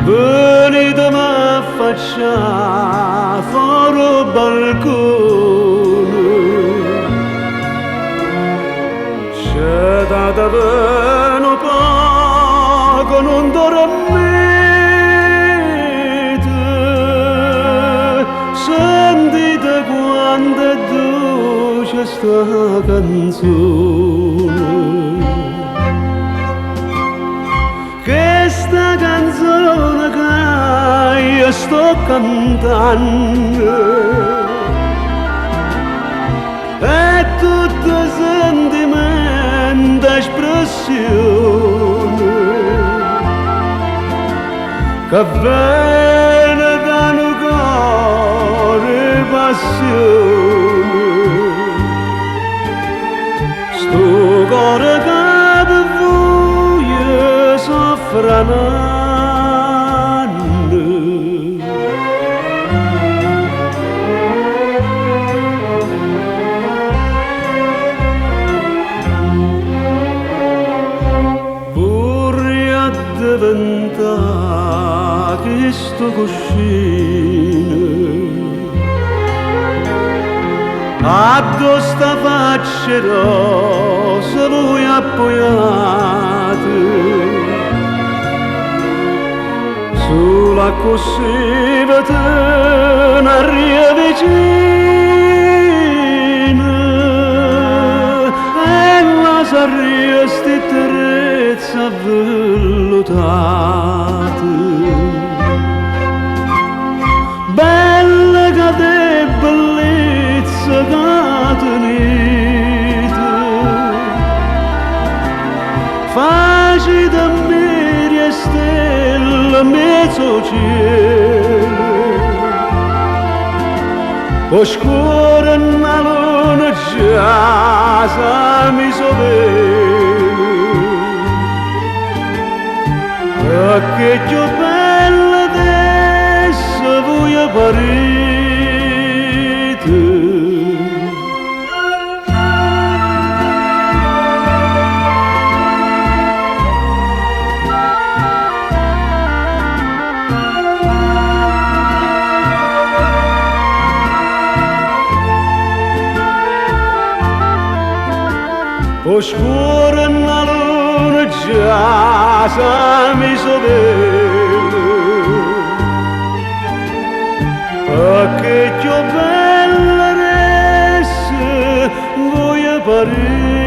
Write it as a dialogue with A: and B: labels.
A: venite a affacciare fuori il balcone, c'è da davvero poco, non dormite, sentite quando è dolce sta canzone. Questa canzone che io sto cantando è tutto sentimento, espressione che viene da un cuore, passione. Sto cuore che per voi soffre diventa questo cuscino addosso sta faccia rosa voi appoggiate sulla cosciva un'aria vicina e la sarriesti terezza vellutate bella che te bellezza che tenete facile miri e stelle mezzo cielo oscura una luna già mi sovelo che più bella adesso voi parete. Oscura una luna già mi sovelo che più bella adesso voi parete.